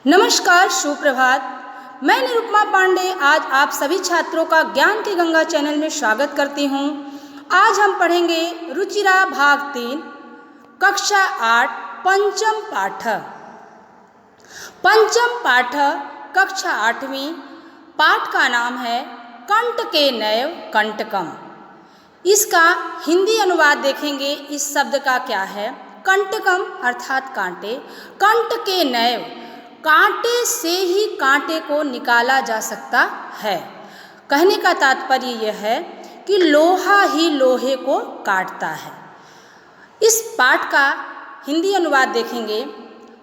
नमस्कार, सुप्रभात। मैं निरुपमा पांडे आज आप सभी छात्रों का ज्ञान की गंगा चैनल में स्वागत करती हूँ। आज हम पढ़ेंगे रुचिरा भाग 3 कक्षा 8 पंचम पाठ। पंचम पाठ कक्षा 8वीं। पाठ का नाम है कंटके नैव कंटकम। इसका हिंदी अनुवाद देखेंगे। इस शब्द का क्या है? कंटकम अर्थात कांटे। कंटके नैव, कांटे से ही कांटे को निकाला जा सकता है। कहने का तात्पर्य यह है कि लोहा ही लोहे को काटता है। इस पाठ का हिंदी अनुवाद देखेंगे।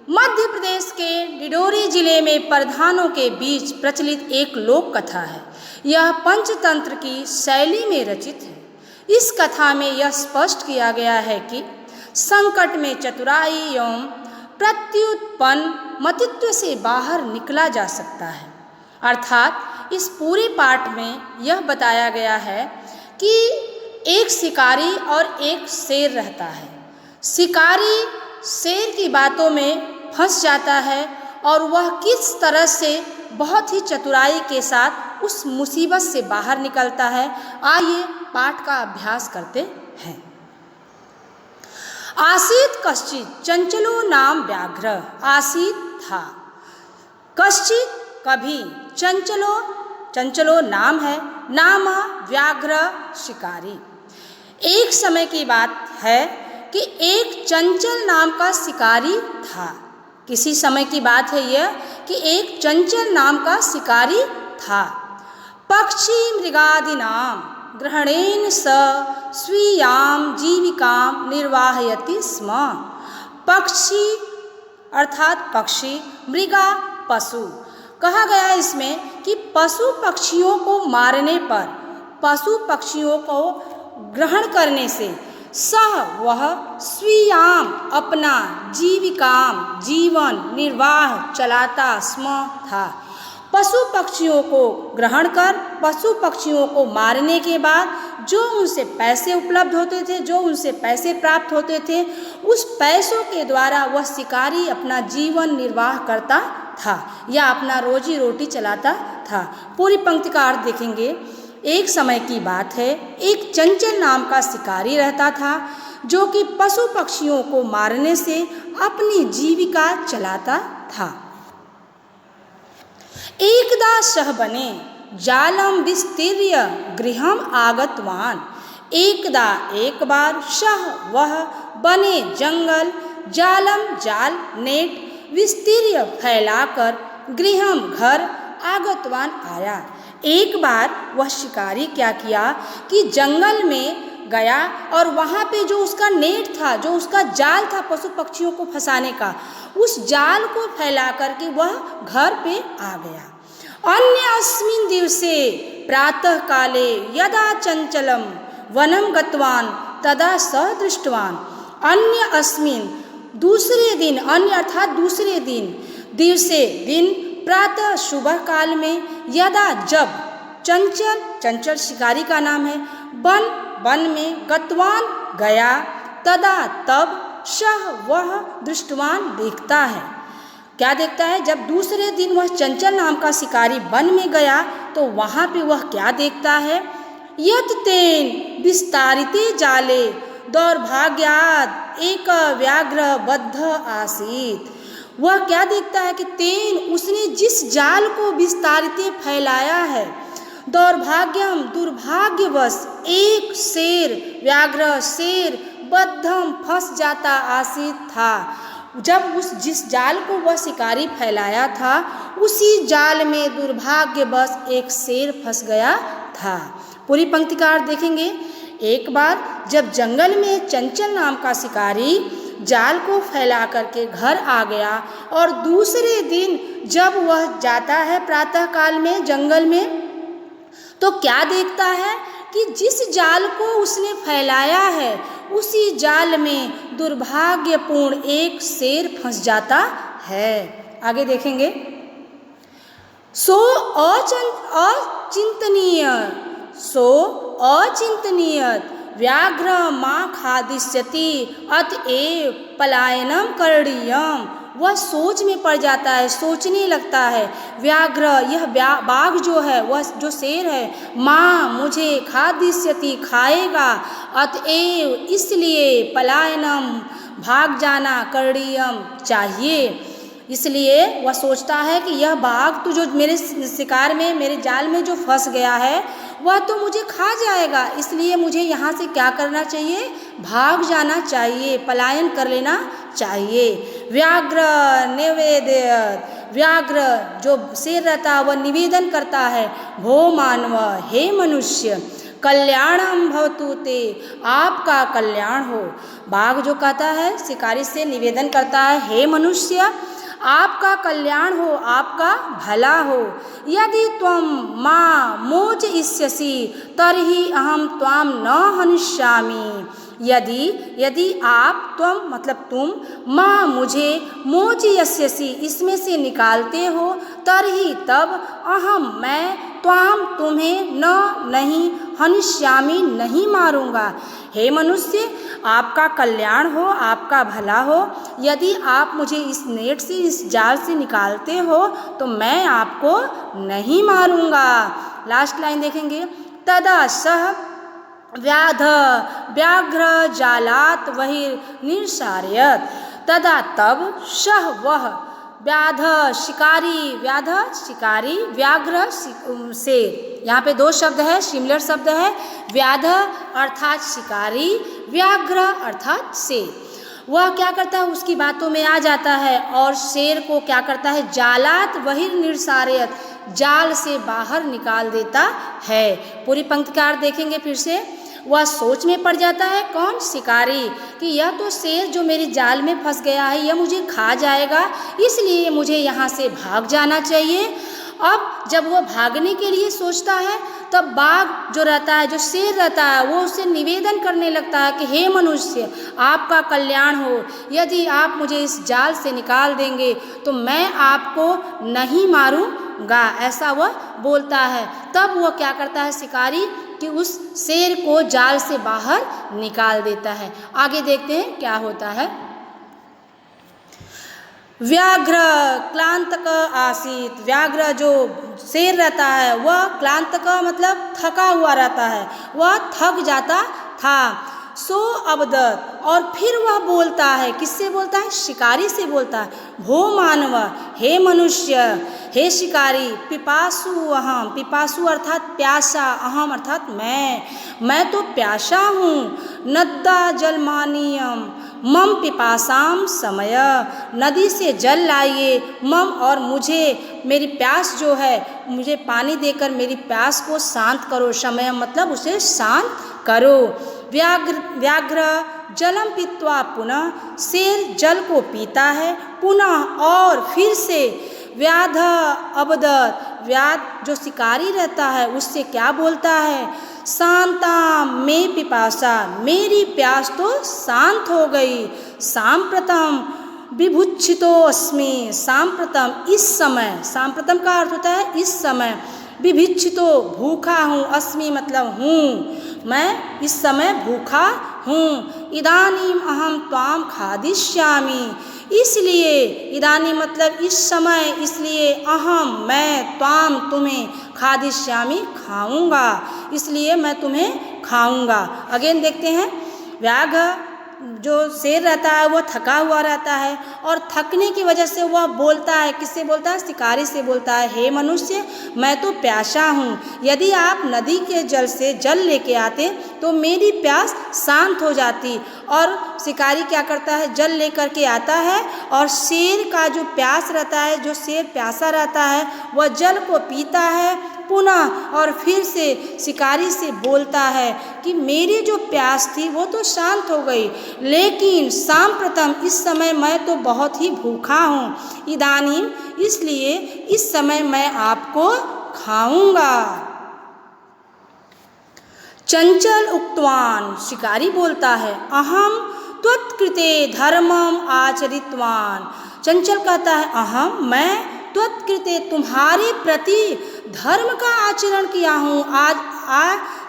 मध्य प्रदेश के डिडोरी जिले में प्रधानों के बीच प्रचलित एक लोक कथा है। यह पंचतंत्र की शैली में रचित है। इस कथा में यह स्पष्ट किया गया है कि संकट में चतुराई एवं प्रत्युत्पन्न मतित्व से बाहर निकला जा सकता है। अर्थात इस पूरे पाठ में यह बताया गया है कि एक शिकारी और एक शेर रहता है। शिकारी शेर की बातों में फंस जाता है और वह किस तरह से बहुत ही चतुराई के साथ उस मुसीबत से बाहर निकलता है। आइए पाठ का अभ्यास करते हैं। आसीत कश्चित चंचलो नाम व्याघ्र। आसीत था, कश्चित कभी, चंचलो नाम है, नाम व्याघ्र शिकारी। एक समय की बात है कि एक चंचल नाम का शिकारी था। किसी समय की बात है यह कि एक चंचल नाम का शिकारी था। पक्षी मृगादीनां ग्रहणेन स स्वीयां जीविकां निर्वाहयति स्म। पक्षी अर्थात पक्षी, मृगा पशु। कहा गया इसमें कि पशु पक्षियों को मारने पर, पशु पक्षियों को ग्रहण करने से सह वह स्वीयाम अपना जीविकाम जीवन निर्वाह चलाता स्म था। पशु पक्षियों को ग्रहण कर पशु पक्षियों को मारने के बाद जो उनसे पैसे उपलब्ध होते थे, जो उनसे पैसे प्राप्त होते थे, उस पैसों के द्वारा वह शिकारी अपना जीवन निर्वाह करता था या अपना रोजी रोटी चलाता था। पूरी पंक्ति का अर्थ देखेंगे। एक समय की बात है, एक चंचल नाम का शिकारी रहता था जो कि पशु पक्षियों को मारने से अपनी जीविका चलाता था। एकदा सह बने जालम विस्तीर्य गृहम आगतवान। एकदा एक बार सह वह बने जंगल जालम जाल नेट विस्तीर्य फैलाकर गृहम घर आगतवान आया। एक बार वह शिकारी क्या किया कि जंगल में गया और वहाँ पे जो उसका नेट था, जो उसका जाल था पशु पक्षियों को फंसाने का, उस जाल को फैला करके वह घर पे आ गया। अन्य अस्मिन् दिवसे प्रातः काले यदा चंचलम वनम गतवान तदा स दृष्टवान। अन्य अस्मिन् दूसरे दिन, अन्य अर्थात दूसरे दिन, दिवसे दिन, प्रातः सुबह काल में, यदा जब, चंचल शिकारी का नाम है, वन में, गतवान गया, तदा तब, सह वह दृष्टवान देखता है। क्या देखता है? जब दूसरे दिन वह चंचल नाम का शिकारी वन में गया तो वहाँ पे वह क्या देखता है? यत तेन विस्तारिते जाले दौर्भाग्याद एक व्याघ्र बद्ध आसीत। वह क्या देखता है कि तेन, उसने जिस जाल को विस्तारिते फैलाया है, दौर्भाग्यम दुर्भाग्यवश, एक शेर, व्याघ्र शेर, बद्धम फंस जाता आसीत था। जब जिस जाल को वह शिकारी फैलाया था उसी जाल में दुर्भाग्यवश एक शेर फंस गया था। पूरी पंक्ति का अर्थ देखेंगे। एक बार जब जंगल में चंचल नाम का शिकारी जाल को फैला करके घर आ गया और दूसरे दिन जब वह जाता है प्रातः काल में जंगल में, तो क्या देखता है कि जिस जाल को उसने फैलाया है उसी जाल में दुर्भाग्यपूर्ण एक शेर फंस जाता है। आगे देखेंगे। सो अचिंतनीय व्याघ्र मां खादिष्यति अतएव पलायनम करणीयम वह सोच में पड़ जाता है, सोचने लगता है। व्याघ्र, यह बाघ जो है, वह जो शेर है, माँ मुझे खादिष्यति, खाएगा, अतएव इसलिए पलायनम, भाग जाना, करणीयम, चाहिए। इसलिए वह सोचता है कि यह बाघ तो जो मेरे शिकार में, मेरे जाल में जो फंस गया है, वह तो मुझे खा जाएगा, इसलिए मुझे यहाँ से क्या करना चाहिए, भाग जाना चाहिए, पलायन कर लेना चाहिए। व्याघ्र निवेदयत्, व्याघ्र जो शेर रहता है वह निवेदन करता है, भो मानव, हे मनुष्य, कल्याणम भवतु ते, आपका कल्याण हो। बाघ जो कहता है, शिकारी से निवेदन करता है, हे मनुष्य, आपका कल्याण हो, आपका भला हो। यदि त्वं मां मोचयिष्यसि तर्हि अहं त्वां न हनिष्यामि। यदि आप, त्वं मतलब तुम, मां मुझे, मोचयिष्यसि इसमें से निकालते हो, तर्हि तब, अहम मैं, त्वां तुम्हें, न नहीं, हनिष्यामि नहीं मारूंगा। हे मनुष्य, आपका कल्याण हो, आपका भला हो। यदि आप मुझे इस नेट से, इस जाल से निकालते हो तो मैं आपको नहीं मारूंगा। लास्ट लाइन देखेंगे, तदा सह व्याघ्र जालात वही निर्सारयत, तदा तब, सह वह, शिकारी, व्याघ्र शेर। यहाँ पे दो शब्द है, सिमिलर शब्द है, व्याध अर्थात शिकारी, व्याघ्र अर्थात शेर। वह क्या करता है, उसकी बातों में आ जाता है और शेर को क्या करता है, जालात वही निर्सारयत, जाल से बाहर निकाल देता है। पूरी पंक्तिकार देखेंगे फिर से। वह सोच में पड़ जाता है, कौन, शिकारी, कि यह तो शेर जो मेरे जाल में फंस गया है, यह मुझे खा जाएगा, इसलिए मुझे यहाँ से भाग जाना चाहिए। अब जब वह भागने के लिए सोचता है, तब बाघ जो रहता है, जो शेर रहता है, वो उससे निवेदन करने लगता है कि हे मनुष्य, आपका कल्याण हो, यदि आप मुझे इस जाल से निकाल देंगे तो मैं आपको नहीं मारूंगा, ऐसा वह बोलता है। तब वह क्या करता है, शिकारी, कि उस शेर को जाल से बाहर निकाल देता है। आगे देखते हैं क्या होता है। व्याघ्र क्लांतक आसीत, व्याघ्र जो शेर रहता है वह क्लांतक मतलब थका हुआ रहता है, वह थक जाता था। सो अबदत, और फिर वह बोलता है, किससे बोलता है, शिकारी से बोलता है, भो मानव, हे मनुष्य, हे शिकारी, पिपासु अहम, पिपासु अर्थात प्यासा, अहम अर्थात मैं तो प्यासा हूँ। नद्दा जलमानियम मम पिपासाम समय, नदी से जल लाइए, मम और मुझे, मेरी प्यास जो है, मुझे पानी देकर मेरी प्यास को शांत करो, समय मतलब उसे शांत करो। व्याघ्र जलम पीत्वा पुनः, शेर जल को पीता है, पुनः और फिर से। व्याध अबदत, व्याध जो शिकारी रहता है उससे क्या बोलता है, शांता में पिपासा, मेरी प्यास तो शांत हो गई। सांप्रतम विभुक्षितो अस्मि, सांप्रतम इस समय, सांप्रतम का अर्थ होता है इस समय, विभिक्षितो भूखा हूँ, अस्मि मतलब हूँ, मैं इस समय भूखा हूँ। इदानीम अहम त्वाम खादिष्यामि, इसलिए, इदानी मतलब इस समय, इसलिए, अहम मैं, त्वाम तुम्हें, खादिष्यामि खाऊंगा, इसलिए मैं तुम्हें खाऊंगा। अगेन देखते हैं, व्याघ्र जो शेर रहता है वह थका हुआ रहता है और थकने की वजह से वह बोलता है, किससे बोलता है, शिकारी से बोलता है, हे मनुष्य, मैं तो प्यासा हूँ, यदि आप नदी के जल से जल लेके आते तो मेरी प्यास शांत हो जाती। और शिकारी क्या करता है, जल लेकर के आता है और शेर का जो प्यास रहता है, जो शेर प्यासा रहता है, वह जल को पीता है पुनः, और फिर से शिकारी से बोलता है कि मेरी जो प्यास थी वो तो शांत हो गई, लेकिन सांप्रतम इस समय मैं तो बहुत ही भूखा हूँ। इदानीम इसलिए इस समय मैं आपको खाऊंगा। चंचल उक्तवान, शिकारी बोलता है, अहम त्वत्कृते धर्मम आचरितवान। चंचल कहता है, अहम मैं, त्वत्कृते तुम्हारे प्रति धर्म का आचरण किया हूँ, आज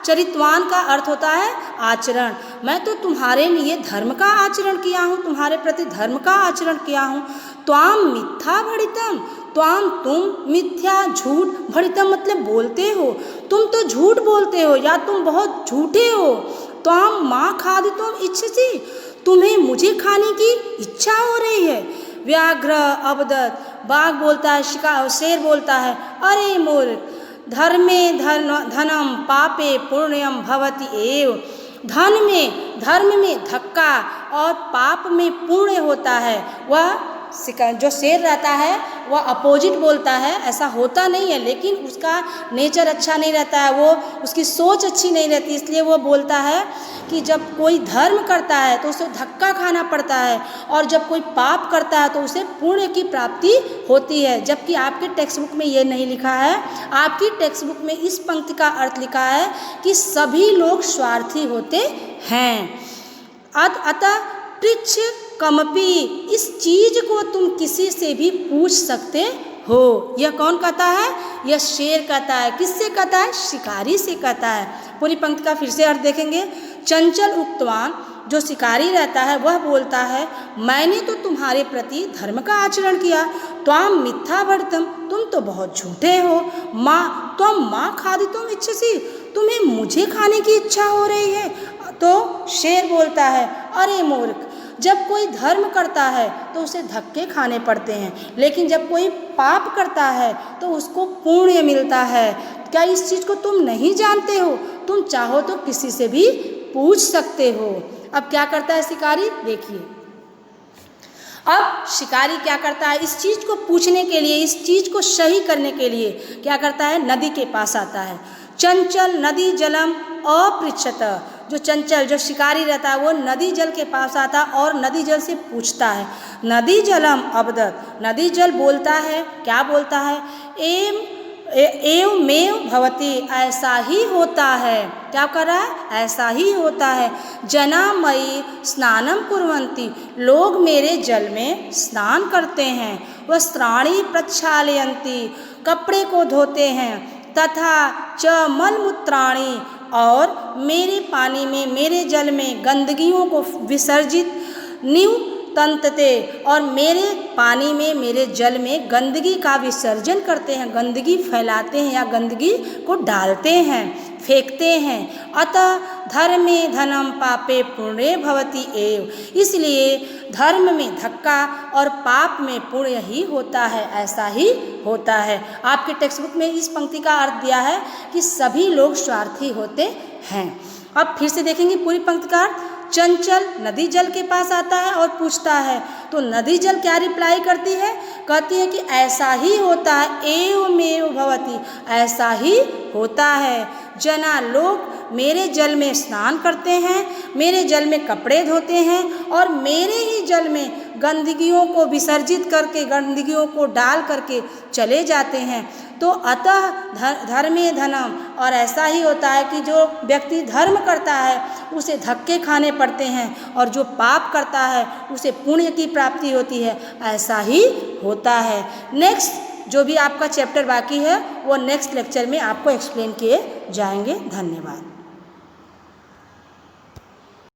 चरितवान का अर्थ होता है आचरण। मैं तो तुम्हारे लिए धर्म का आचरण किया हूँ, तुम्हारे प्रति धर्म का आचरण किया हूँ। त्वाम मिथ्या भणितम, त्वाम तुम, मिथ्या झूठ, भणितम मतलब बोलते हो, तुम तो झूठ बोलते हो या तुम बहुत झूठे हो। त्वाम माँ खादितुम इच्छसि, तुम्हें मुझे खाने की इच्छा हो रही है। व्याघ्र अवदत्, बाघ बोलता है, शेर बोलता है, अरे मूर्ख, धर्मे धनम पापे पुण्यम भवति एव। धर्म में धक्का और पाप में पुण्य होता है। वह जो शेर रहता है वह अपोजिट बोलता है, ऐसा होता नहीं है, लेकिन उसका नेचर अच्छा नहीं रहता है, वो उसकी सोच अच्छी नहीं रहती, इसलिए वो बोलता है कि जब कोई धर्म करता है तो उसे धक्का खाना पड़ता है, और जब कोई पाप करता है तो उसे पुण्य की प्राप्ति होती है। जबकि आपके टेक्स्ट बुक में ये नहीं लिखा है, आपकी टेक्स्ट बुक में इस पंक्ति का अर्थ लिखा है कि सभी लोग स्वार्थी होते हैं। अतः पृच्छ कमपि, इस चीज को तुम किसी से भी पूछ सकते हो। यह कौन कहता है? यह शेर कहता है। किससे कहता है? शिकारी से कहता है। पूरी पंक्ति का फिर से अर्थ देखेंगे। चंचल उक्तवान, जो शिकारी रहता है वह बोलता है, मैंने तो तुम्हारे प्रति धर्म का आचरण किया। त्वाम मिथ्या भणितम, तुम तो बहुत झूठे हो। त्वम माँ खादितुम इच्छसि, तुम्हें मुझे खाने की इच्छा हो रही है। तो शेर बोलता है, अरे मूर्ख, जब कोई धर्म करता है तो उसे धक्के खाने पड़ते हैं, लेकिन जब कोई पाप करता है तो उसको पुण्य मिलता है। क्या इस चीज़ को तुम नहीं जानते हो? तुम चाहो तो किसी से भी पूछ सकते हो। अब क्या करता है शिकारी, देखिए। अब शिकारी क्या करता है, इस चीज़ को पूछने के लिए, इस चीज़ को सही करने के लिए क्या करता है, नदी के पास आता है। चंचल नदी जलम अपृच्छत, जो चंचल जो शिकारी रहता है वो नदी जल के पास आता और नदी जल से पूछता है। नदी जलम अवदत्, नदी जल बोलता है, क्या बोलता है, एवमेव भवति, ऐसा ही होता है। क्या कर रहा है? ऐसा ही होता है। जना मयि स्नानम कुर्वन्ति, लोग मेरे जल में स्नान करते हैं। वस्त्राणि प्रक्षालयन्ति, कपड़े को धोते हैं। तथा च मलमूत्राणि, और मेरे पानी में, मेरे जल में गंदगियों को विसर्जित निवतन्ते, और मेरे पानी में, मेरे जल में गंदगी का विसर्जन करते हैं, गंदगी फैलाते हैं या गंदगी को डालते हैं, फेंकते हैं। अतः धर्मे धनम पापे पुण्य भवति एव, इसलिए धर्म में धक्का और पाप में पुण्य ही होता है, ऐसा ही होता है। आपके टेक्स्ट बुक में इस पंक्ति का अर्थ दिया है कि सभी लोग स्वार्थी होते हैं। अब फिर से देखेंगे पूरी पंक्ति का अर्थ। चंचल नदी जल के पास आता है और पूछता है, तो नदी जल क्या रिप्लाई करती है, कहती है कि ऐसा ही होता है, एवमेव भवति, ऐसा ही होता है। जना, लोग मेरे जल में स्नान करते हैं, मेरे जल में कपड़े धोते हैं, और मेरे ही जल में गंदगियों को विसर्जित करके, गंदगियों को डाल करके चले जाते हैं। तो अतः धर्मे धनम, और ऐसा ही होता है कि जो व्यक्ति धर्म करता है उसे धक्के खाने पड़ते हैं, और जो पाप करता है उसे पुण्य की प्राप्ति होती है, ऐसा ही होता है। नेक्स्ट जो भी आपका चैप्टर बाकी है वो नेक्स्ट लेक्चर में आपको एक्सप्लेन किए जाएंगे। धन्यवाद।